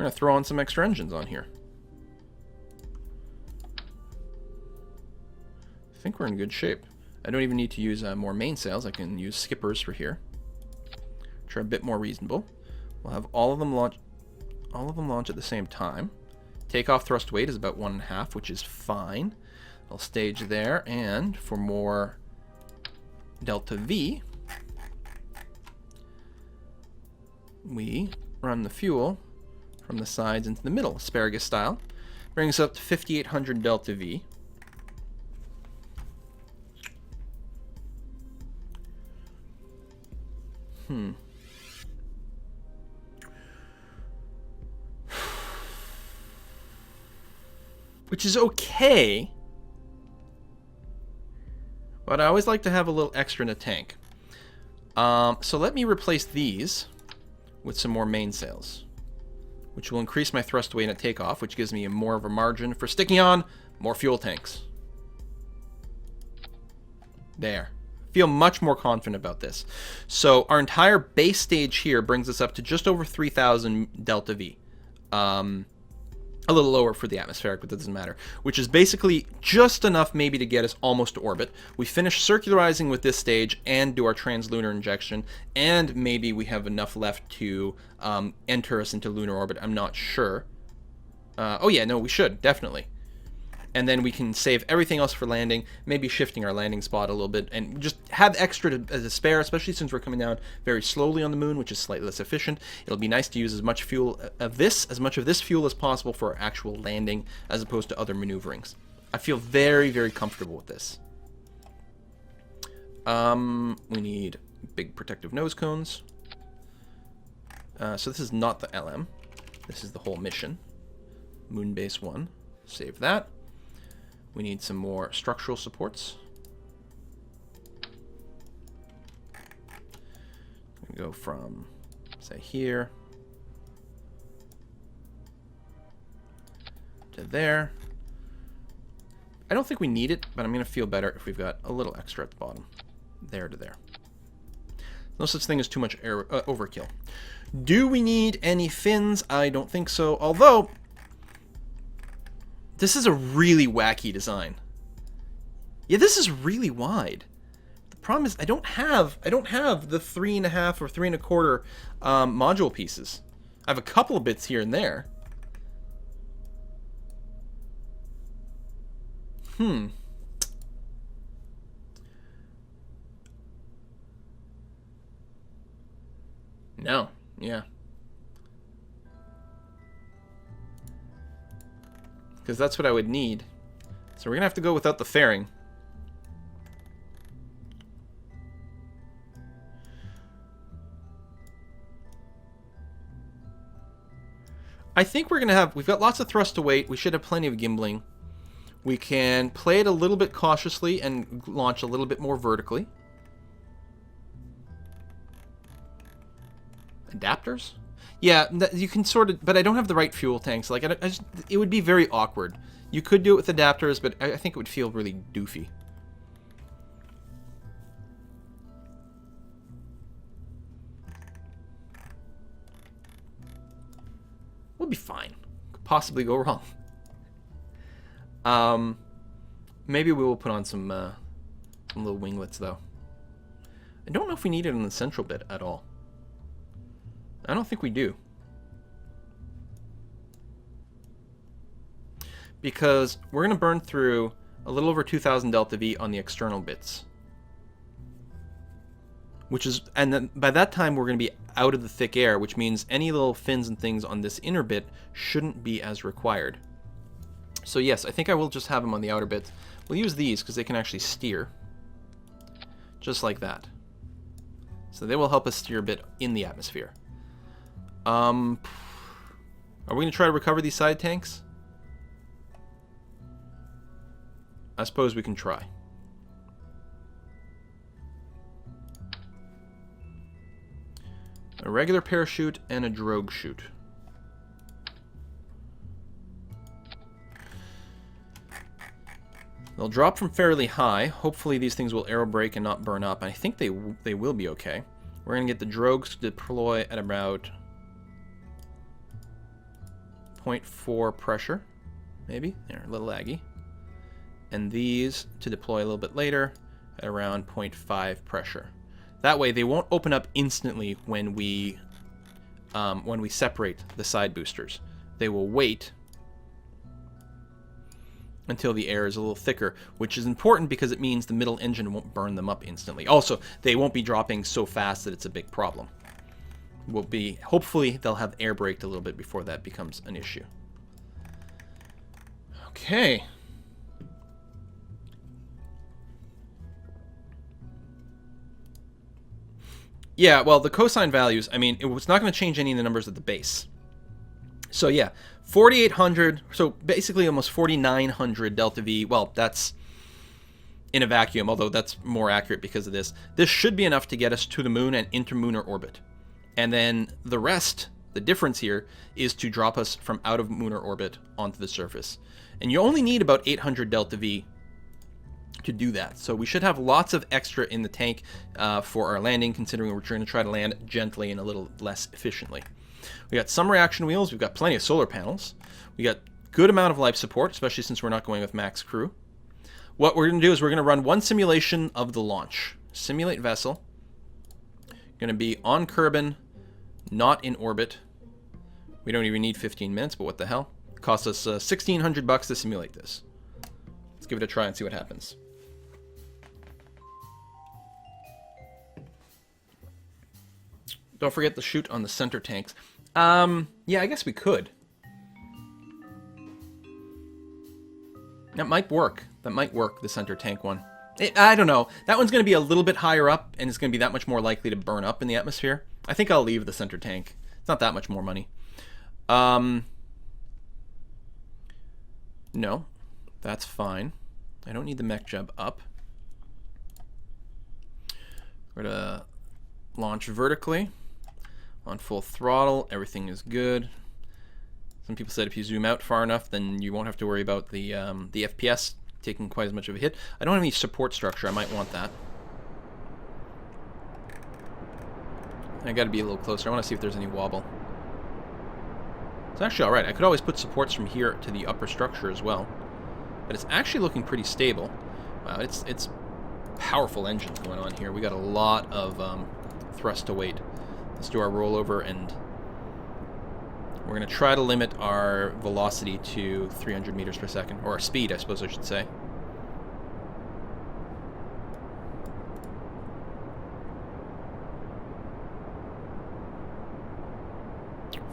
We're going to throw on some extra engines on here. I think we're in good shape. I don't even need to use more mainsails. I can use skippers for here. Try a bit more reasonable. We'll have all of them launch at the same time. Takeoff thrust weight is about 1.5, which is fine. I'll stage there, and for more delta V, we run the fuel from the sides into the middle, asparagus style. Brings us up to 5,800 delta V. Which is okay, but I always like to have a little extra in a tank. So let me replace these with some more mainsails, which will increase my thrust weight at takeoff, which gives me more of a margin for sticking on more fuel tanks. There. Feel much more confident about this. So our entire base stage here brings us up to just over 3,000 delta V. A little lower for the atmospheric, but that doesn't matter. Which is basically just enough maybe to get us almost to orbit. We finish circularizing with this stage and do our translunar injection, and maybe we have enough left to enter us into lunar orbit. I'm not sure. Oh yeah, no, we should, definitely. And then we can save everything else for landing, maybe shifting our landing spot a little bit, and just have extra to spare, especially since we're coming down very slowly on the moon, which is slightly less efficient. It'll be nice to use as much of this fuel as possible for our actual landing, as opposed to other maneuverings. I feel very, very comfortable with this. We need big protective nose cones. So this is not the LM. This is the whole mission. Moon Base 1. Save that. We need some more structural supports. We go from, say, here to there. I don't think we need it, but I'm going to feel better if we've got a little extra at the bottom. There to there. No such thing as too much overkill. Do we need any fins? I don't think so, although this is a really wacky design. Yeah, this is really wide. The problem is I don't have the 3.5 or 3.25 module pieces. I have a couple of bits here and there. No, yeah. Because that's what I would need. So we're going to have to go without the fairing. I think we're going to have... We've got lots of thrust to weight. We should have plenty of gimbling. We can play it a little bit cautiously and launch a little bit more vertically. Adapters? Yeah, you can sort of, but I don't have the right fuel tanks. Like, it would be very awkward. You could do it with adapters, but I think it would feel really doofy. We'll be fine. Could possibly go wrong. Maybe we will put on some little winglets, though. I don't know if we need it in the central bit at all. I don't think we do. Because we're going to burn through a little over 2,000 delta V on the external bits. Which is, and then by that time we're going to be out of the thick air, which means any little fins and things on this inner bit shouldn't be as required. So yes, I think I will just have them on the outer bits. We'll use these because they can actually steer. Just like that. So they will help us steer a bit in the atmosphere. Are we going to try to recover these side tanks? I suppose we can try. A regular parachute and a drogue chute. They'll drop from fairly high. Hopefully these things will aerobrake and not burn up. And I think they will be okay. We're going to get the drogues to deploy at about 0.4 pressure, maybe. They're a little laggy. And these to deploy a little bit later at around 0.5 pressure. That way they won't open up instantly when we separate the side boosters. They will wait until the air is a little thicker, which is important because it means the middle engine won't burn them up instantly. Also, they won't be dropping so fast that it's a big problem. Hopefully they'll have air braked a little bit before that becomes an issue. Okay. Yeah, well, the cosine values, I mean, it's not going to change any of the numbers at the base. So yeah, 4,800, so basically almost 4,900 delta V. Well, that's in a vacuum, although that's more accurate because of this. This should be enough to get us to the moon and interlunar orbit. And then the rest, the difference here, is to drop us from out of lunar orbit onto the surface. And you only need about 800 delta V to do that. So we should have lots of extra in the tank for our landing, considering we're going to try to land gently and a little less efficiently. We got some reaction wheels. We've got plenty of solar panels. We got good amount of life support, especially since we're not going with max crew. What we're going to do is we're going to run one simulation of the launch. Simulate vessel. Going to be on Kerbal, not in orbit. We don't even need 15 minutes, but what the hell? It costs us $1,600 to simulate this. Let's give it a try and see what happens. Don't forget the chute on the center tanks. Yeah, I guess we could. That might work. That might work, the center tank one. I don't know. That one's going to be a little bit higher up, and it's going to be that much more likely to burn up in the atmosphere. I think I'll leave the center tank. It's not that much more money. No, that's fine. I don't need the mech jump up. We're going to launch vertically on full throttle. Everything is good. Some people said if you zoom out far enough, then you won't have to worry about the FPS taking quite as much of a hit. I don't have any support structure. I might want that. I got to be a little closer. I want to see if there's any wobble. It's actually all right. I could always put supports from here to the upper structure as well. But it's actually looking pretty stable. Wow, it's powerful engines going on here. We got a lot of thrust to weight. Let's do our rollover, and we're going to try to limit our velocity to 300 meters per second, or our speed, I suppose I should say.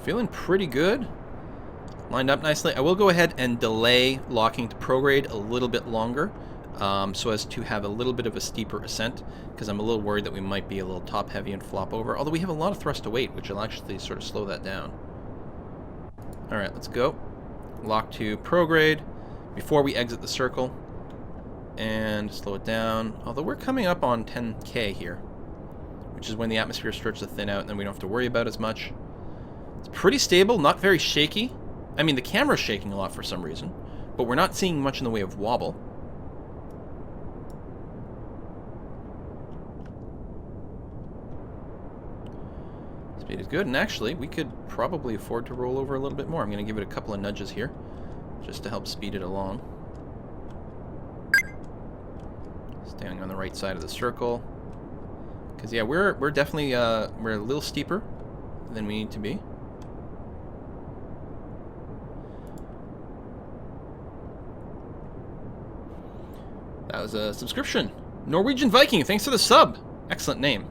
Feeling pretty good. Lined up nicely. I will go ahead and delay locking to prograde a little bit longer, so as to have a little bit of a steeper ascent, because I'm a little worried that we might be a little top heavy and flop over, although we have a lot of thrust to weight, which will actually sort of slow that down. Alright, let's go. Lock to prograde before we exit the circle, and slow it down, although we're coming up on 10K here, which is when the atmosphere starts to thin out, and then we don't have to worry about as much. It's pretty stable, not very shaky. I mean, the camera's shaking a lot for some reason, but we're not seeing much in the way of wobble. Speed is good, and actually, we could probably afford to roll over a little bit more. I'm going to give it a couple of nudges here, just to help speed it along. Staying on the right side of the circle. Because, yeah, we're definitely, we're a little steeper than we need to be. That was a subscription. Norwegian Viking, thanks for the sub. Excellent name.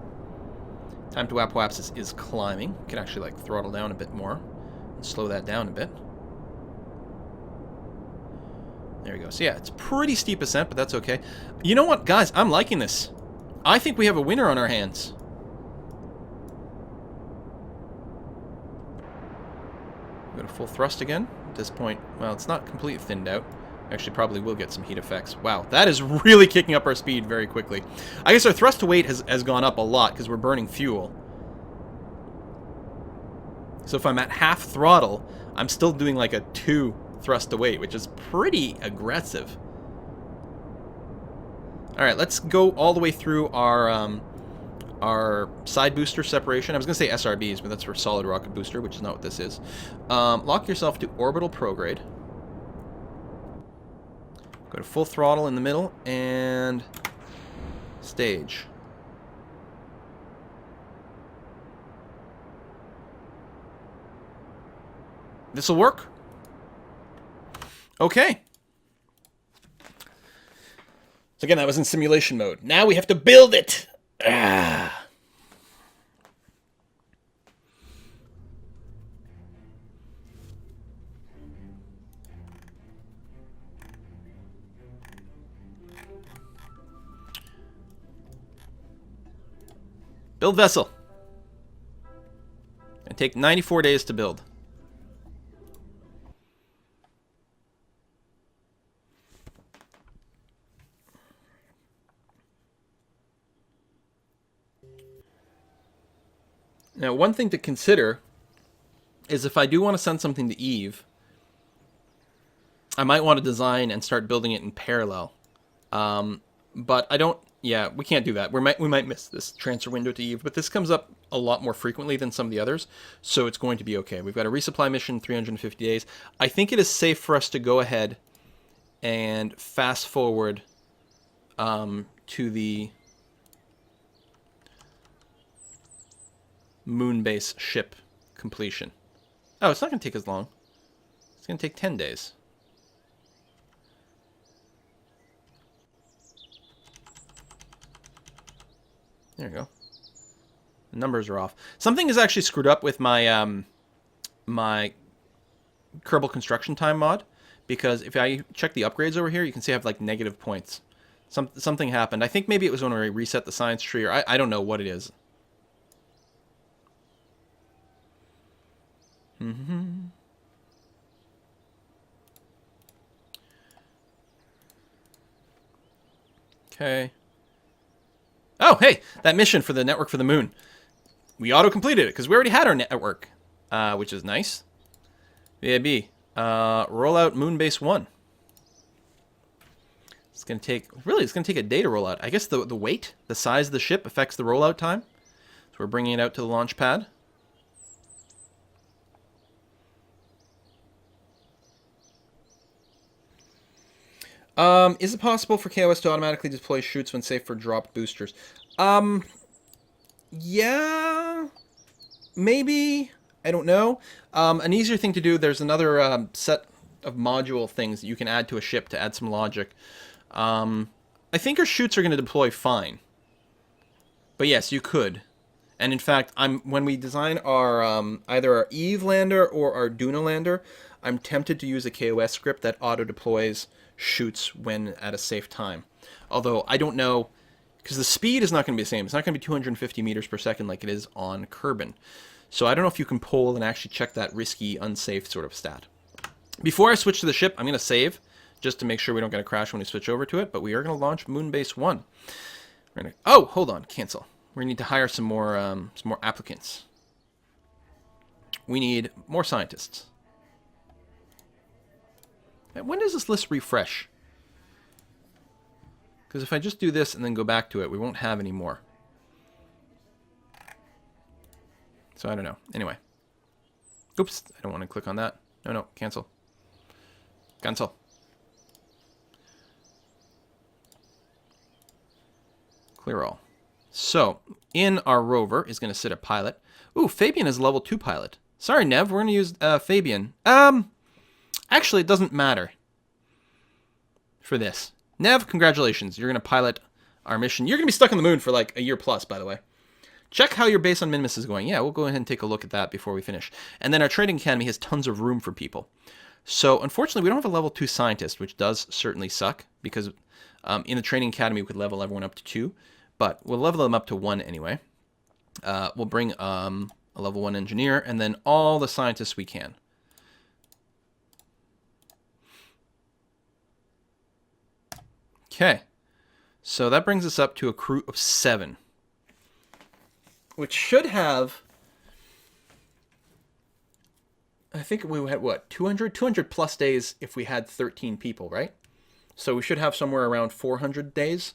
Time to Waps is climbing. We can actually like throttle down a bit more and slow that down a bit. There we go. So yeah, it's pretty steep ascent, but that's okay. You know what, guys? I'm liking this. I think we have a winner on our hands. Go to full thrust again. At this point, well, it's not completely thinned out. Actually, probably will get some heat effects. Wow, that is really kicking up our speed very quickly. I guess our thrust to weight has gone up a lot because we're burning fuel. So if I'm at half throttle, I'm still doing like a 2 thrust to weight, which is pretty aggressive. All right, let's go all the way through our our side booster separation. I was going to say SRBs, but that's for solid rocket booster, which is not what this is. Lock yourself to orbital prograde. Go to full throttle in the middle, and stage. This will work. Okay. So again, that was in simulation mode. Now we have to build it. Ah. Build vessel. It'll take 94 days to build. Now, one thing to consider is if I do want to send something to Eve, I might want to design and start building it in parallel. But I don't... Yeah, we can't do that. We might miss this transfer window to Eve, but this comes up a lot more frequently than some of the others, so it's going to be okay. We've got a resupply mission, 350 days. I think it is safe for us to go ahead and fast forward to the moon base ship completion. Oh, it's not going to take as long. It's going to take 10 days. There you go. The numbers are off. Something is actually screwed up with my my Kerbal construction time mod, because if I check the upgrades over here, you can see I have like negative points. Something happened. I think maybe it was when I reset the science tree, or I don't know what it is. Okay. Oh, hey, that mission for the network for the moon. We auto-completed it because we already had our network, which is nice. VAB. Roll out Moon Base 1. It's going to take... Really, it's going to take a day to roll out. I guess the weight, the size of the ship affects the rollout time. So we're bringing it out to the launch pad. Is it possible for KOS to automatically deploy chutes when safe for dropped boosters? Yeah, maybe. I don't know. An easier thing to do, there's another set of module things that you can add to a ship to add some logic. I think our chutes are going to deploy fine. But yes, you could. And in fact, when we design our either our Eve lander or our Duna lander, I'm tempted to use a KOS script that auto-deploys chutes when at a safe time. Although I don't know, because the speed is not going to be the same. It's not going to be 250 meters per second like it is on Kerbin. So I don't know if you can poll and actually check that risky, unsafe sort of stat. Before I switch to the ship, I'm going to save, just to make sure we don't get a crash when we switch over to it. But we are going to launch Moonbase 1. We're gonna, oh, hold on, cancel. We need to hire some more applicants. We need more scientists. When does this list refresh? Because if I just do this and then go back to it, we won't have any more. So I don't know. Anyway. Oops, I don't want to click on that. No, cancel. Cancel. Clear all. So, in our rover is going to sit a pilot. Ooh, Fabian is a level 2 pilot. Sorry, Nev, we're going to use Fabian. Actually, it doesn't matter for this. Nev, congratulations. You're going to pilot our mission. You're going to be stuck on the moon for like a year plus, by the way. Check how your base on Minmus is going. Yeah, we'll go ahead and take a look at that before we finish. And then our training academy has tons of room for people. So, unfortunately, we don't have a level 2 scientist, which does certainly suck, because in the training academy, we could level everyone up to 2, but we'll level them up to 1 anyway. We'll bring a level 1 engineer, and then all the scientists we can. Okay, so that brings us up to a crew of 7, which should have, I think we had, what, 200 plus days if we had 13 people, right? So we should have somewhere around 400 days,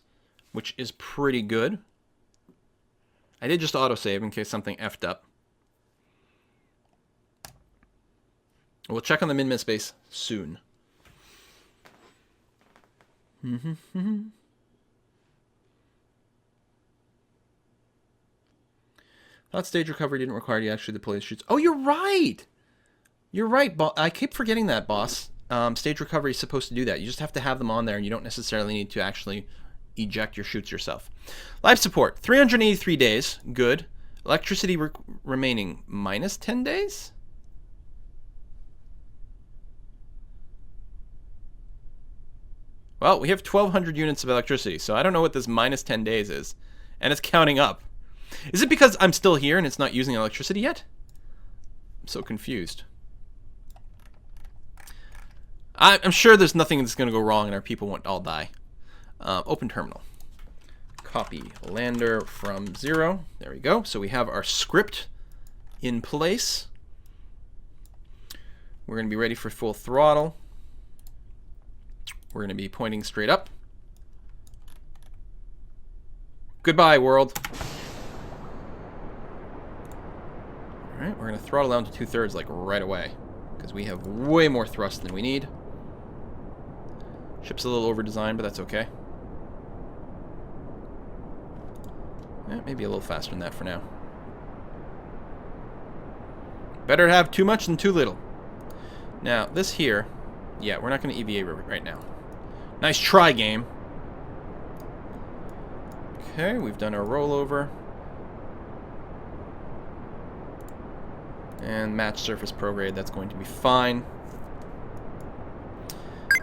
which is pretty good. I did just autosave in case something effed up. We'll check on the min-min space soon. Thought stage recovery didn't require you actually deploy the shoots. Oh, you're right! You're right, I keep forgetting that, boss. Stage recovery is supposed to do that. You just have to have them on there, and you don't necessarily need to actually eject your chutes yourself. Life support, 383 days. Good. Electricity remaining, minus 10 days? Well, we have 1,200 units of electricity, so I don't know what this minus 10 days is. And it's counting up. Is it because I'm still here and it's not using electricity yet? I'm so confused. I'm sure there's nothing that's going to go wrong and our people won't all die. Open terminal. Copy lander from 0. There we go. So we have our script in place. We're going to be ready for full throttle. We're going to be pointing straight up. Goodbye, world. All right, we're going to throttle down to 2/3 like right away because we have way more thrust than we need. Ship's a little over-designed, but that's okay. Maybe a little faster than that for now. Better to have too much than too little. Now, this here, yeah, we're not going to EVA right now. Nice try, game. Okay, we've done our rollover. And match surface prograde, that's going to be fine.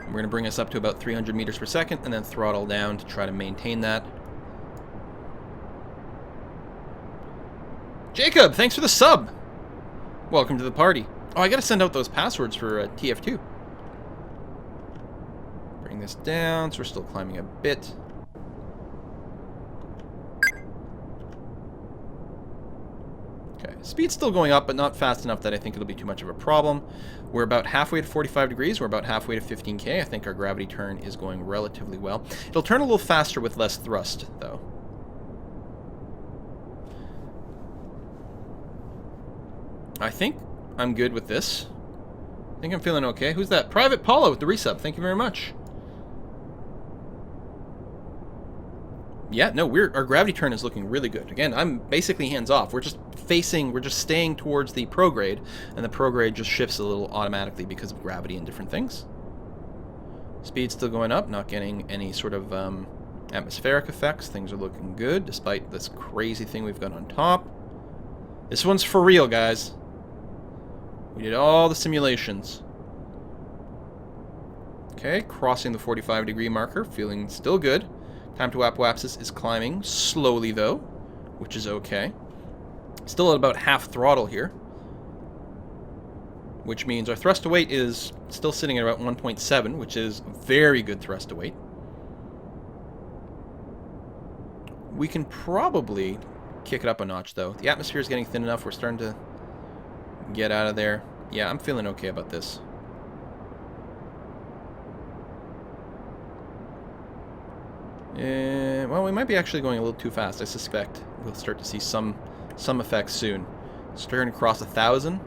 We're going to bring us up to about 300 meters per second and then throttle down to try to maintain that. Jacob, thanks for the sub. Welcome to the party. Oh, I got to send out those passwords for TF2. Bring this down, so we're still climbing a bit. Okay, speed's still going up, but not fast enough that I think it'll be too much of a problem. We're about halfway to 45 degrees. We're about halfway to 15K. I think our gravity turn is going relatively well. It'll turn a little faster with less thrust, though. I think I'm good with this. I think I'm feeling okay. Who's that? Private Paulo with the resub. Thank you very much. Yeah, no, our gravity turn is looking really good. Again, I'm basically hands off. We're just staying towards the prograde, and the prograde just shifts a little automatically because of gravity and different things. Speed's still going up, not getting any sort of atmospheric effects. Things are looking good, despite this crazy thing we've got on top. This one's for real, guys. We did all the simulations. Okay, crossing the 45-degree marker, feeling still good. Time to apoapsis is climbing, slowly though, which is okay. Still at about half throttle here, which means our thrust to weight is still sitting at about 1.7, which is very good thrust to weight. We can probably kick it up a notch though. The atmosphere is getting thin enough, we're starting to get out of there. Yeah, I'm feeling okay about this. Well, we might be actually going a little too fast. I suspect we'll start to see some effects soon. Starting to cross 1,000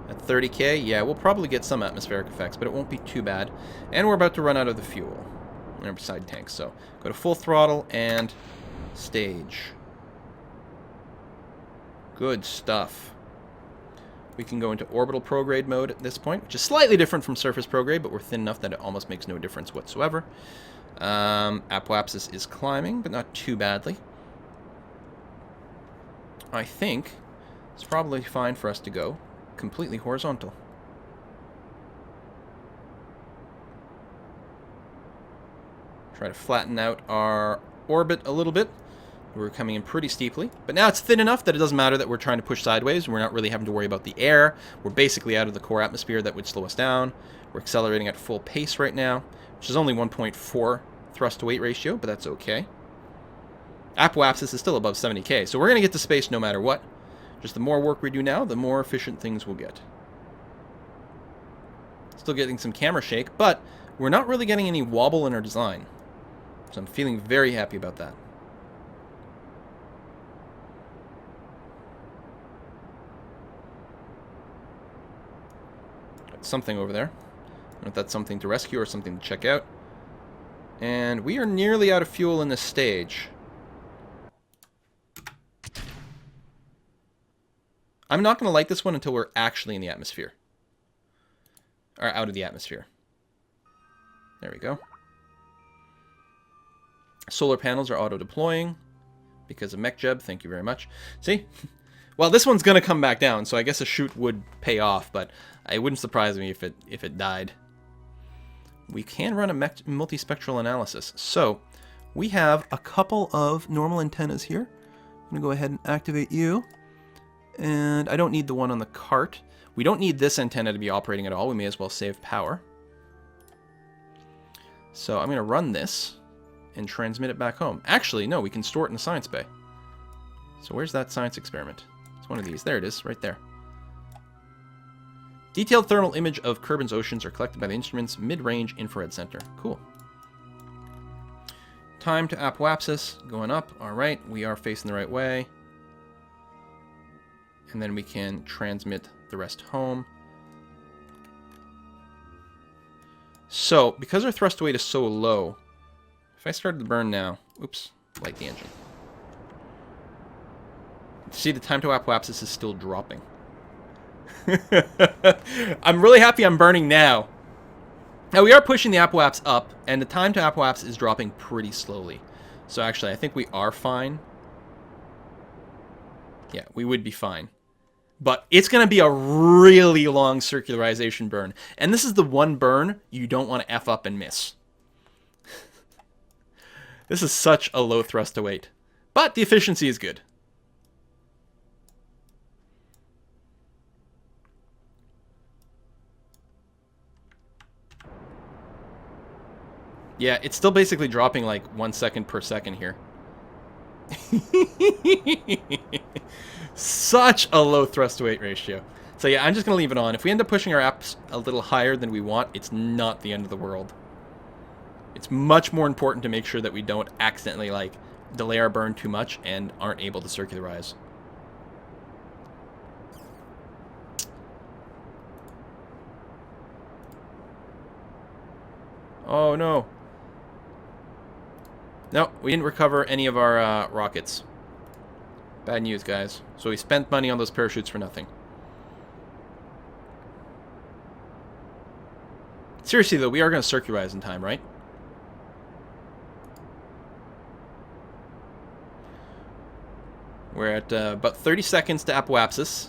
at 30K. Yeah, we'll probably get some atmospheric effects, but it won't be too bad. And we're about to run out of the fuel in our side tanks. So go to full throttle and stage. Good stuff. We can go into orbital prograde mode at this point, which is slightly different from surface prograde, but we're thin enough that it almost makes no difference whatsoever. Apoapsis is climbing, but not too badly. I think it's probably fine for us to go completely horizontal. Try to flatten out our orbit a little bit. We're coming in pretty steeply, but now it's thin enough that it doesn't matter that we're trying to push sideways. We're not really having to worry about the air. We're basically out of the core atmosphere that would slow us down. We're accelerating at full pace right now, which is only 1.4 thrust to weight ratio, but that's okay. Apoapsis is still above 70K, so we're going to get to space no matter what. Just the more work we do now, the more efficient things will get. Still getting some camera shake, but we're not really getting any wobble in our design. So I'm feeling very happy about that. something over there. I don't know if that's something to rescue or something to check out. And we are nearly out of fuel in this stage. I'm not going to light this one until we're actually in the atmosphere. Or out of the atmosphere. There we go. Solar panels are auto-deploying because of MechJeb. Thank you very much. See? Well, this one's going to come back down, so I guess a shoot would pay off, but it wouldn't surprise me if it died. We can run a multispectral analysis. So, we have a couple of normal antennas here. I'm going to go ahead and activate you. And I don't need the one on the cart. We don't need this antenna to be operating at all. We may as well save power. So I'm going to run this and transmit it back home. Actually, no, we can store it in the science bay. So where's that science experiment? It's one of these. There it is, right there. Detailed thermal image of Kerbin's oceans are collected by the instrument's mid-range infrared center. Cool. Time to apoapsis, going up. All right, we are facing the right way. And then we can transmit the rest home. So, because our thrust weight is so low, if I started the burn now, oops, light the engine. See, the time to apoapsis is still dropping. I'm really happy I'm burning now. Now, we are pushing the apoapse up, and the time to apoapse is dropping pretty slowly. So, actually, I think we are fine. Yeah, we would be fine. But it's going to be a really long circularization burn. And this is the one burn you don't want to F up and miss. This is such a low thrust to weight. But the efficiency is good. Yeah, it's still basically dropping like 1 second per second here. Such a low thrust to weight ratio. So yeah, I'm just going to leave it on. If we end up pushing our apps a little higher than we want, it's not the end of the world. It's much more important to make sure that we don't accidentally like delay our burn too much and aren't able to circularize. Oh no. No, we didn't recover any of our rockets. Bad news, guys. So we spent money on those parachutes for nothing. Seriously, though, we are going to circularize in time, right? We're at about 30 seconds to apoapsis.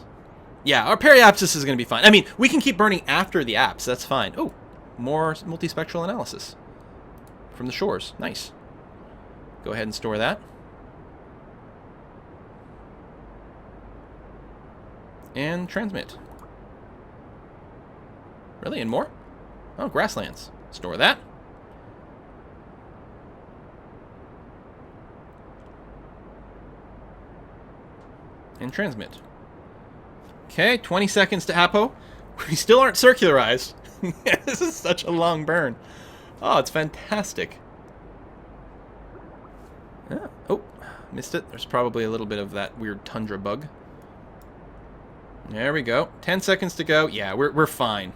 Yeah, our periapsis is going to be fine. I mean, we can keep burning after the apse. That's fine. Oh, more multispectral analysis from the shores. Nice. Go ahead and store that. And transmit. Really? And more? Oh, grasslands. Store that. And transmit. Okay, 20 seconds to apo. We still aren't circularized. This is such a long burn. Oh, it's fantastic. Yeah. Oh, missed it. There's probably a little bit of that weird tundra bug. There we go. 10 seconds to go. Yeah, we're fine.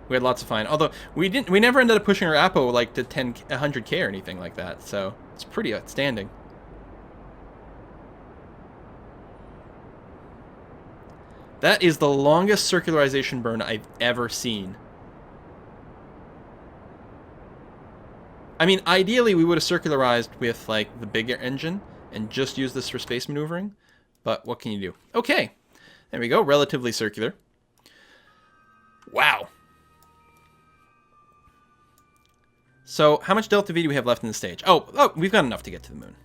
We had lots of fine. Although we never ended up pushing our apo like to 100k or anything like that. So it's pretty outstanding. That is the longest circularization burn I've ever seen. I mean, ideally we would have circularized with like the bigger engine and just used this for space maneuvering. But what can you do? Okay. There we go, relatively circular. Wow. So, how much delta V do we have left in the stage? Oh, we've got enough to get to the moon.